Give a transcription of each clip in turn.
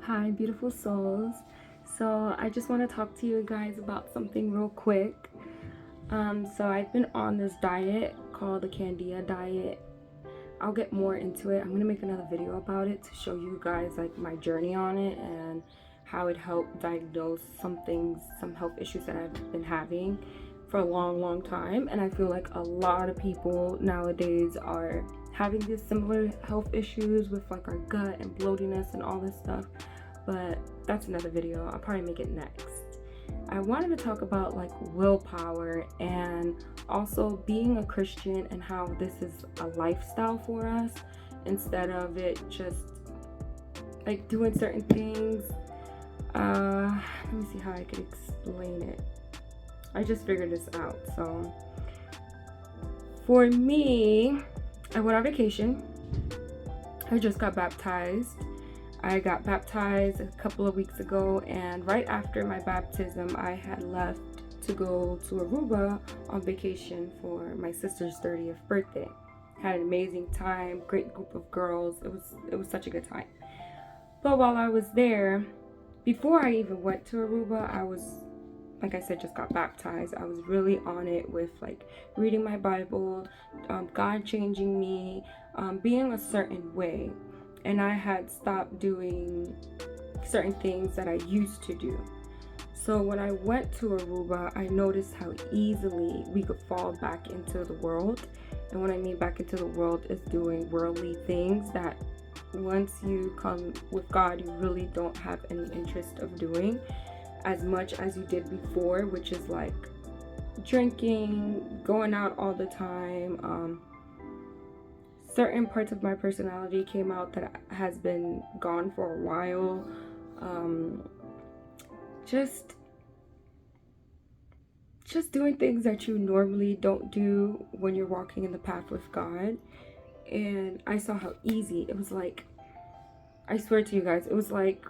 Hi, beautiful souls. So, I just want to talk to you guys about something real quick. So I've been on this diet called the Candia diet. I'll get more into it. I'm gonna make another video about it to show you guys like my journey on it and how it helped diagnose some things, some health issues that I've been having for a long time. And I feel like a lot of people nowadays are having these similar health issues with like our gut and bloatiness and all this stuff. But that's another video. I'll probably make it next. I wanted to talk about like willpower and also being a Christian and how this is a lifestyle for us instead of it just like doing certain things. Let me see how I could explain it. I just figured this out. So for me, I went on vacation. I just got baptized. I got baptized a couple of weeks ago, and right after my baptism, I had left to go to Aruba on vacation for my sister's 30th birthday. Had an amazing time, great group of girls. It was such a good time. But while I was there, before I even went to Aruba, I was, like I said, just got baptized. I was really on it with like reading my Bible, God changing me, being a certain way. And I had stopped doing certain things that I used to do. So when I went to Aruba, I noticed how easily we could fall back into the world. And what I mean back into the world is doing worldly things that once you come with God, you really don't have any interest of doing as much as you did before, which is like drinking, going out all the time. Certain parts of my personality came out that has been gone for a while. Just doing things that you normally don't do when you're walking in the path with God. And I saw how easy it was. Like, I swear to you guys, it was like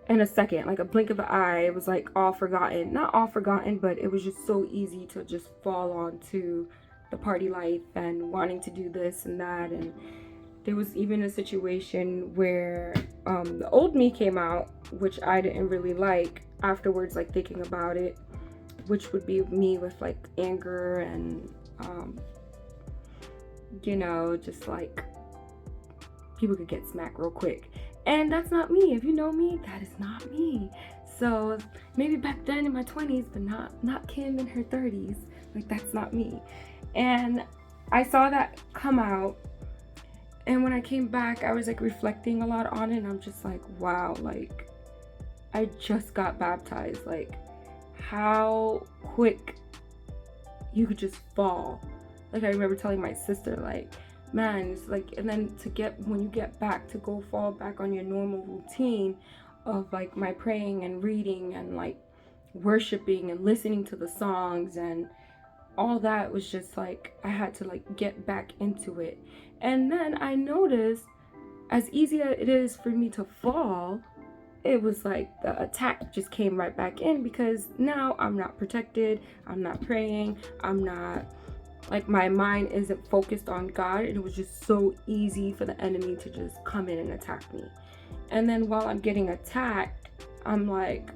in a second, like a blink of an eye, it was like all forgotten. Not all forgotten, but it was just so easy to just fall onto the party life and wanting to do this and that. And there was even a situation where the old me came out, which I didn't really like afterwards, like thinking about it, which would be me with like anger and just like people could get smacked real quick. And that's not me. If you know me, that is not me. So maybe back then in my 20s, but not Kim in her 30s. Like, that's not me. And I saw that come out. And when I came back, I was like reflecting a lot on it. And I'm just like, wow, like I just got baptized. Like, how quick you could just fall. Like, I remember telling my sister, like, man, it's like, and then when you get back to go fall back on your normal routine of like my praying and reading and like worshiping and listening to the songs and all that, was just like I had to like get back into it. And then I noticed, as easy as it is for me to fall, it was like the attack just came right back in, because now I'm not protected, I'm not praying, I'm not, like, my mind isn't focused on God, and it was just so easy for the enemy to just come in and attack me. And then while I'm getting attacked, I'm like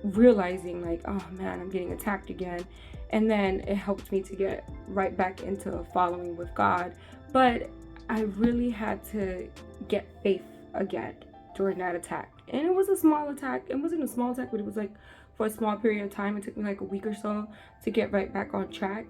realizing like, oh man, I'm getting attacked again. And then it helped me to get right back into following with God. But I really had to get faith again during that attack. And it was a small attack. It wasn't a small attack, but it was like for a small period of time. It took me like a week or so to get right back on track.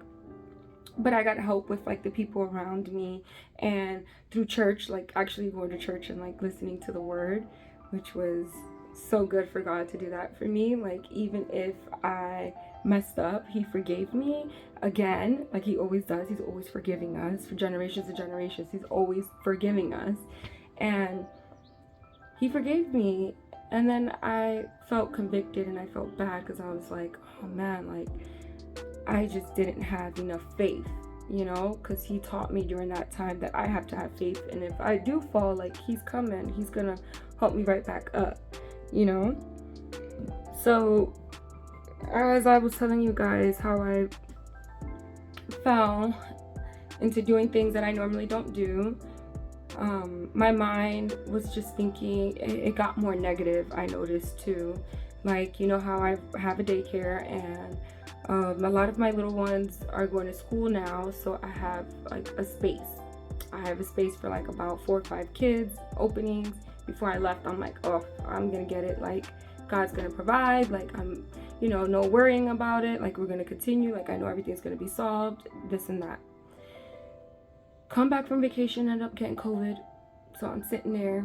But I got help with like the people around me and through church, like actually going to church and like listening to the word, which was so good for God to do that for me. Like, even if I messed up, he forgave me again, like he always does. He's always forgiving us for generations and generations. He's always forgiving us, and he forgave me. And then I felt convicted and I felt bad because I was like, oh man, like I just didn't have enough faith, because he taught me during that time that I have to have faith. And if I do fall, like, he's coming, he's gonna help me right back up, So, as I was telling you guys how I fell into doing things that I normally don't do, my mind was just thinking, it got more negative, I noticed too. Like, you know how I have a daycare, and a lot of my little ones are going to school now, so I have like a space. I have a space for like about 4 or 5 kids openings. Before I left, I'm like, oh, I'm gonna get it. Like, God's gonna provide. Like, I'm, no worrying about it. Like, we're gonna continue. Like, I know everything's gonna be solved. This and that. Come back from vacation, end up getting COVID. So I'm sitting there.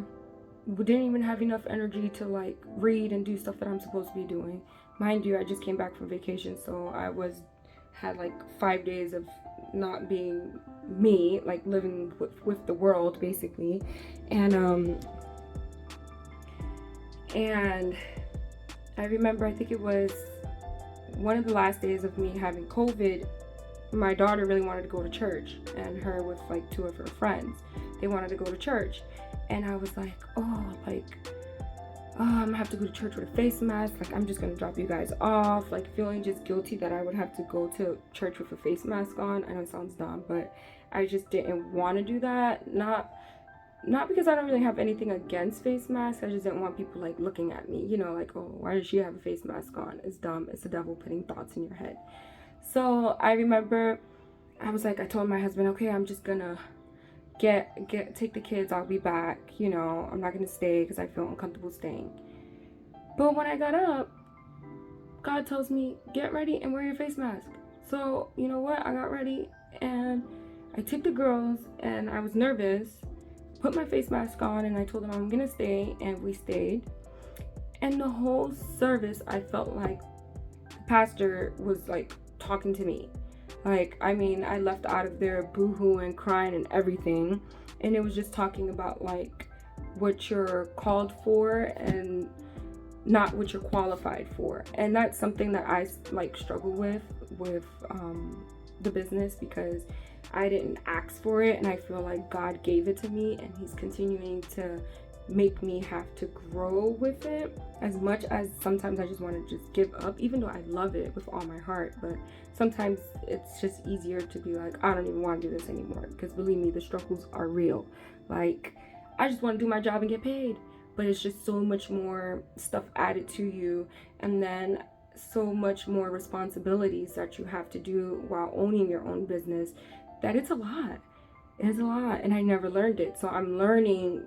We didn't even have enough energy to like read and do stuff that I'm supposed to be doing. Mind you, I just came back from vacation, so I had like 5 days of not being me, like living with the world basically. And I remember, I think it was one of the last days of me having COVID, my daughter really wanted to go to church, and her with like 2 of her friends, they wanted to go to church. And I was like, I'm gonna have to go to church with a face mask. Like, I'm just gonna drop you guys off. Like, feeling just guilty that I would have to go to church with a face mask on. I know it sounds dumb, but I just didn't want to do that. Not because I don't really have anything against face masks. I just didn't want people like looking at me, like, oh, why does she have a face mask on? It's dumb. It's the devil putting thoughts in your head. So I remember I was like, I told my husband, okay, I'm just gonna take the kids, I'll be back, I'm not gonna stay because I feel uncomfortable staying. But when I got up, God tells me, get ready and wear your face mask. So you know what, I got ready and I took the girls, and I was nervous, put my face mask on, and I told them I'm gonna stay, and we stayed. And the whole service, I felt like the pastor was like talking to me. Like, I mean, I left out of there boo-hooing, crying and everything. And it was just talking about like what you're called for and not what you're qualified for. And that's something that I like struggle with the business, because I didn't ask for it, and I feel like God gave it to me, and he's continuing to make me have to grow with it. As much as sometimes I just want to just give up, even though I love it with all my heart, but sometimes it's just easier to be like, I don't even want to do this anymore, because believe me, the struggles are real. Like, I just want to do my job and get paid, but it's just so much more stuff added to you, and then so much more responsibilities that you have to do while owning your own business, that it's a lot. It's a lot, and I never learned it. So I'm learning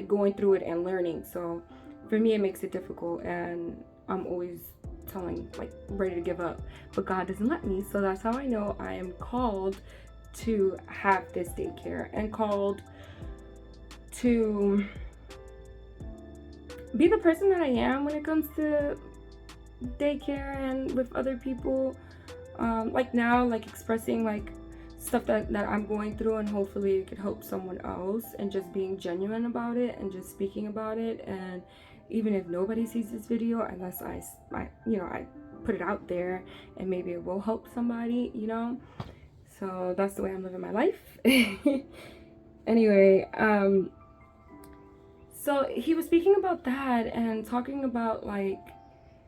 going through it and learning. So for me, it makes it difficult, and I'm always ready to give up, but God doesn't let me. So that's how I know I am called to have this daycare, and called to be the person that I am when it comes to daycare and with other people. Like now, like expressing like stuff that I'm going through, and hopefully it could help someone else, and just being genuine about it and just speaking about it. And even if nobody sees this video, unless I put it out there, and maybe it will help somebody, so that's the way I'm living my life. Anyway, so he was speaking about that, and talking about like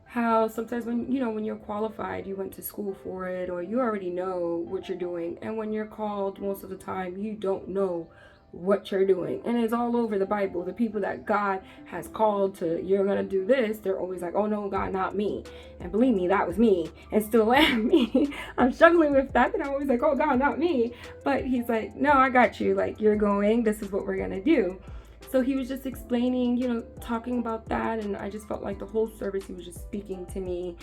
how sometimes when you're qualified, you went to school for it, or you already know what you're doing, and when you're called, most of the time you don't know what you're doing. And it's all over the Bible. The people that God has called to, you're gonna do this, they're always like, oh no, God, not me. And believe me, that was me, and still am me. I'm struggling with that, and I'm always like, oh God, not me. But he's like, no, I got you. Like, you're going, this is what we're gonna do. So he was just explaining, talking about that, and I just felt like the whole service he was just speaking to me,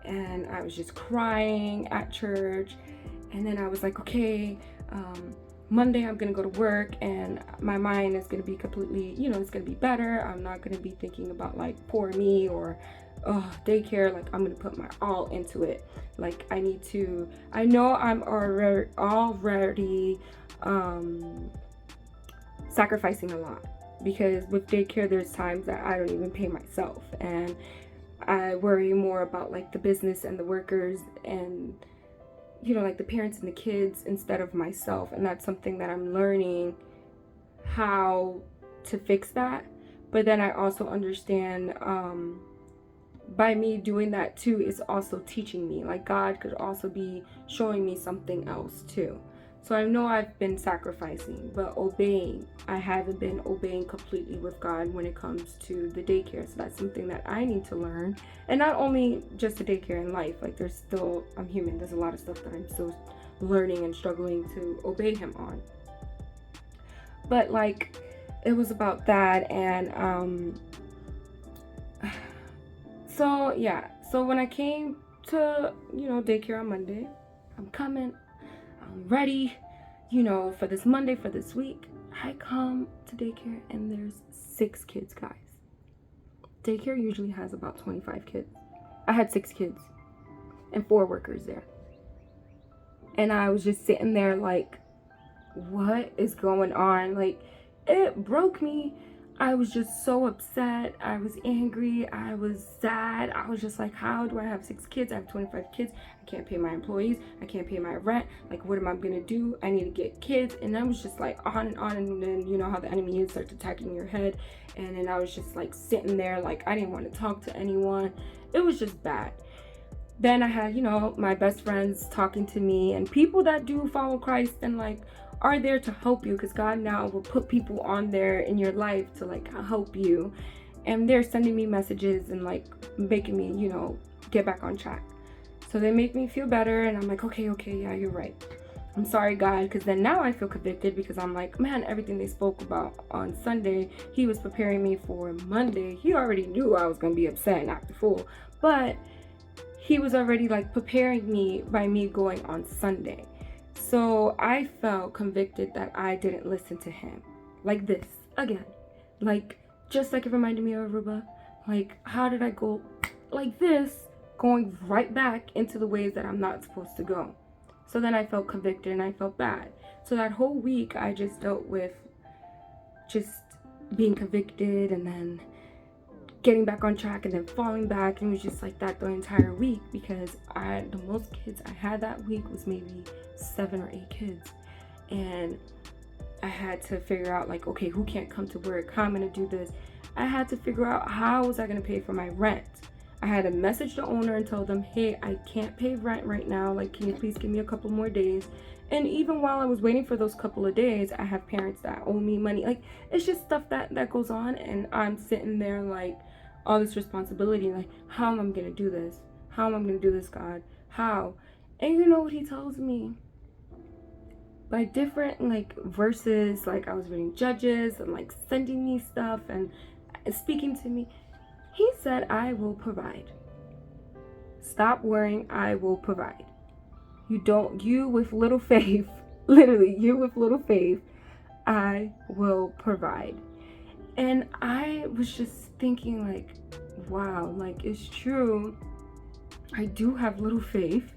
and I was just crying at church. And then I was like, okay, Monday I'm gonna go to work, and my mind is gonna be completely, it's gonna be better. I'm not gonna be thinking about like poor me or daycare. Like, I'm gonna put my all into it. Like, I know I'm already sacrificing a lot, because with daycare there's times that I don't even pay myself, and I worry more about like the business and the workers, and like the parents and the kids, instead of myself. And that's something that I'm learning how to fix that. But then I also understand by me doing that too is also teaching me, like God could also be showing me something else too. So I know I've been sacrificing, but obeying, I haven't been obeying completely with God when it comes to the daycare. So that's something that I need to learn. And not only just the daycare in life, like there's still, I'm human, there's a lot of stuff that I'm still learning and struggling to obey him on. But like, it was about that. And so yeah, so when I came to, daycare on Monday, I'm coming, I'm ready, for this Monday, for this week. I come to daycare and there's 6 kids, guys. Daycare usually has about 25 kids. I had 6 kids and 4 workers there. And I was just sitting there like, what is going on? Like, it broke me. I was just so upset. I was angry. I was sad. I was just like, how do I have 6 kids? I have 25 kids. I can't pay my employees. I can't pay my rent. Like, what am I going to do? I need to get kids. And I was just like on and on. And then, you know how the enemy is, starts attacking your head. And then I was just like sitting there, like, I didn't want to talk to anyone. It was just bad. Then I had, my best friends talking to me, and people that do follow Christ and like are there to help you, because God now will put people on there in your life to like help you, and they're sending me messages and like making me, get back on track. So they make me feel better, and I'm like, okay, yeah, you're right. I'm sorry, God, because then now I feel convicted, because I'm like, man, everything they spoke about on Sunday, he was preparing me for Monday. He already knew I was going to be upset and act a fool, but he was already like preparing me by me going on Sunday. So I felt convicted that I didn't listen to him. Like this, again. Like, just like it reminded me of Aruba. Like, how did I go like this, going right back into the ways that I'm not supposed to go? So then I felt convicted and I felt bad. So that whole week I just dealt with just being convicted and then getting back on track and then falling back, and it was just like that the entire week, because the most kids I had that week was maybe 7 or 8 kids, and I had to figure out like, okay, who can't come to work, how I'm gonna do this. I had to figure out how was I gonna pay for my rent. I had to message the owner and tell them, hey, I can't pay rent right now, like, can you please give me a couple more days? And even while I was waiting for those couple of days, I have parents that owe me money. Like, it's just stuff that goes on, and I'm sitting there like, all this responsibility, like, how am I gonna do this? How am I gonna do this, God? How? And you know what he tells me? By different like verses, like I was reading Judges and like sending me stuff and speaking to me. He said, I will provide. Stop worrying, I will provide. You with little faith, literally, you with little faith, I will provide. And I was just thinking like, wow, like it's true. I do have little faith.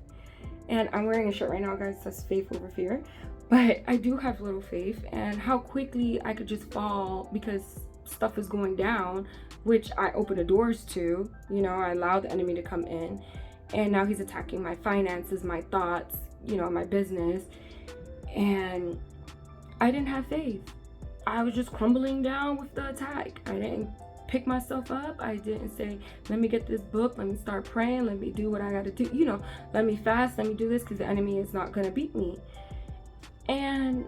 And I'm wearing a shirt right now, guys, that says faith over fear. But I do have little faith, and how quickly I could just fall because stuff is going down, which I open the doors to. I allow the enemy to come in, and now he's attacking my finances, my thoughts, my business. And I didn't have faith. I was just crumbling down with the attack. I didn't pick myself up. I didn't say, let me get this book, let me start praying, let me do what I gotta do, let me fast, let me do this, because the enemy is not gonna beat me. And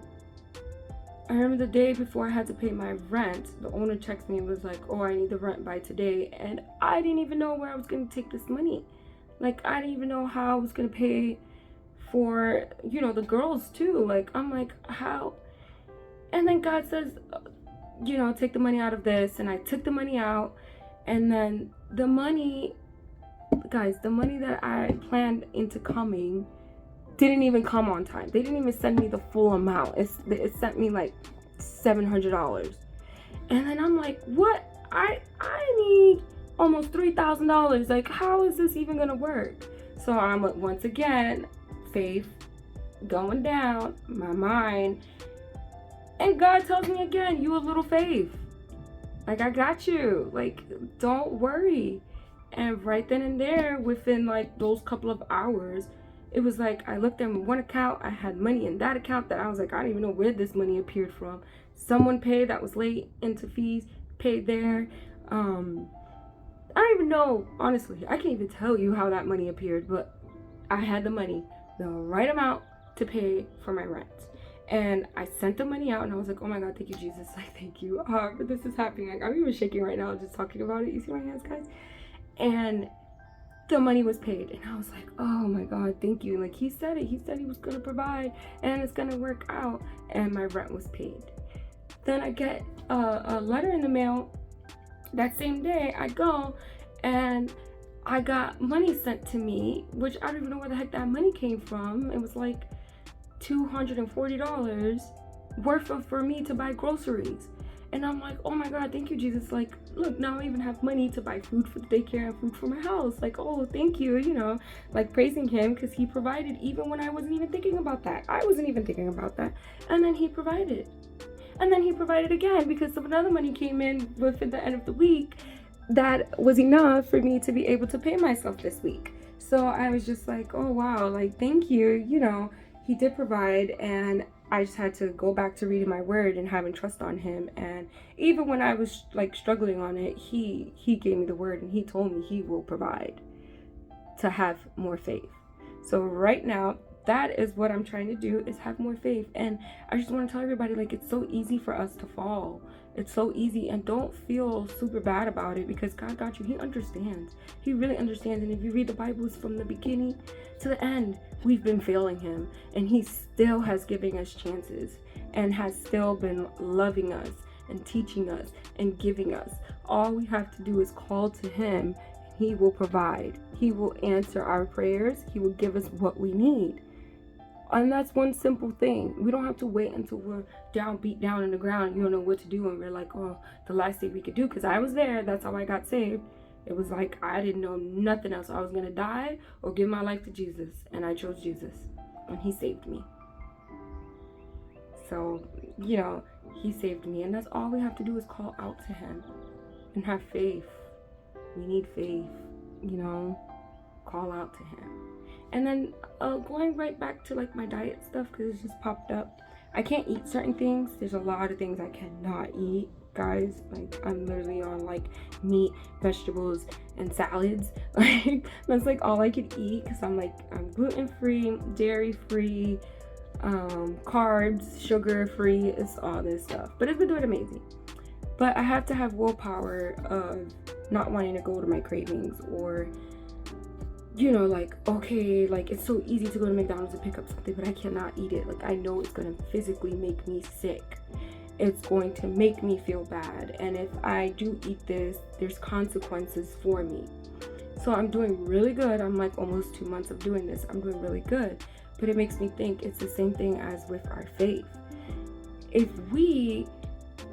I remember the day before I had to pay my rent, the owner texted me and was like, oh, I need the rent by today. And I didn't even know where I was gonna take this money. Like, I didn't even know how I was gonna pay for, the girls too. Like, I'm like, how? And then God says, take the money out of this. And I took the money out. And then the money, guys, the money that I planned into coming didn't even come on time. They didn't even send me the full amount. It sent me like $700. And then I'm like, what? I need almost $3,000. Like, how is this even gonna work? So I'm once again, faith going down, my mind. And God tells me again, you have little faith. Like, I got you. Like, don't worry. And right then and there, within like those couple of hours, it was like I looked at one account, I had money in that account that I was like, I don't even know where this money appeared from. Someone paid that was late into fees, paid there. I don't even know, honestly. I can't even tell you how that money appeared, but I had the money, the right amount to pay for my rent. And I sent the money out, and I was like, oh my God, thank you, Jesus. Like, thank you. This is happening. Like, I'm even shaking right now just talking about it. You see my hands, guys? And the money was paid. And I was like, oh my God, thank you. Like, he said it. He said he was going to provide, and it's going to work out. And my rent was paid. Then I get a letter in the mail. That same day, I go, and I got money sent to me, which I don't even know where the heck that money came from. It was like $240 worth of for me to buy groceries. And I'm like, oh my God, thank you, Jesus. Like, look, now I even have money to buy food for the daycare and food for my house. Like, oh, thank you, you know, like praising him because he provided even when I wasn't even thinking about that. I wasn't even thinking about that. And then he provided. And then he provided again because some other money came in within the end of the week that was enough for me to be able to pay myself this week. So I was just like, oh wow, like thank you, you know, he did provide. And I just had to go back to reading my word and having trust on him. And even when I was like struggling on it, he gave me the word, and he told me he will provide, to have more faith. So right now, that is what I'm trying to do, is have more faith. And I just want to tell everybody, like, it's so easy for us to fall. It's so easy, and don't feel super bad about it, because God got you. He understands. He really understands. And if you read the Bibles from the beginning to the end, we've been failing him, and he still has given us chances and has still been loving us and teaching us and giving us. All we have to do is call to him. He will provide. He will answer our prayers. He will give us what we need. And that's one simple thing. We don't have to wait until we're down, beat down in the ground. You don't know what to do, and we're like, oh, the last thing we could do. Because I was there. That's how I got saved. It was like I didn't know nothing else. I was going to die or give my life to Jesus. And I chose Jesus. And he saved me. So, you know, he saved me. And that's all we have to do is call out to him and have faith. We need faith, you know, call out to him. And then going right back to like my diet stuff, because it just popped up. I can't eat certain things. There's a lot of things I cannot eat, guys. Like, I'm literally on like meat, vegetables, and salads. Like, that's like all I could eat, because I'm gluten-free, dairy-free, carbs, sugar-free. It's all this stuff. But it's been doing amazing. But I have to have willpower of not wanting to go to my cravings, or, you know, like, okay, like, it's so easy to go to McDonald's and pick up something, but I cannot eat it. Like, I know it's going to physically make me sick. It's going to make me feel bad. And if I do eat this, there's consequences for me. So I'm doing really good. I'm like almost 2 months of doing this. I'm doing really good. But it makes me think it's the same thing as with our faith. If we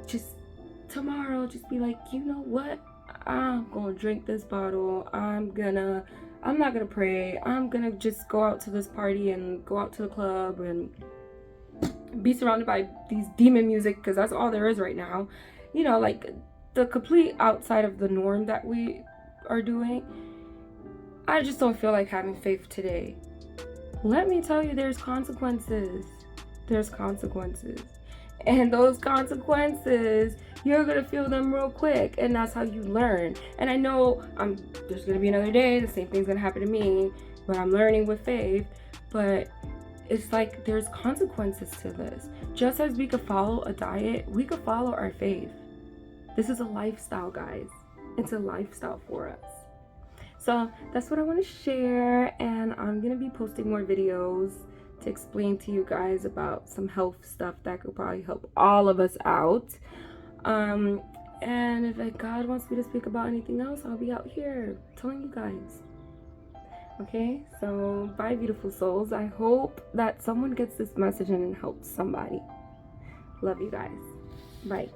just tomorrow just be like, you know what? I'm going to drink this bottle. I'm not gonna pray. I'm gonna just go out to this party and go out to the club and be surrounded by these demon music, because that's all there is right now. You know, like the complete outside of the norm that we are doing. I just don't feel like having faith today. Let me tell you, there's consequences. There's consequences. And those consequences, you're going to feel them real quick. And that's how you learn. And I know there's going to be another day. The same thing's going to happen to me. But I'm learning with faith. But it's like there's consequences to this. Just as we could follow a diet, we could follow our faith. This is a lifestyle, guys. It's a lifestyle for us. So that's what I want to share. And I'm going to be posting more videos to explain to you guys about some health stuff that could probably help all of us out. And if God wants me to speak about anything else, I'll be out here telling you guys. Okay, so bye, beautiful souls. I hope that someone gets this message and it helps somebody. Love you guys. Bye.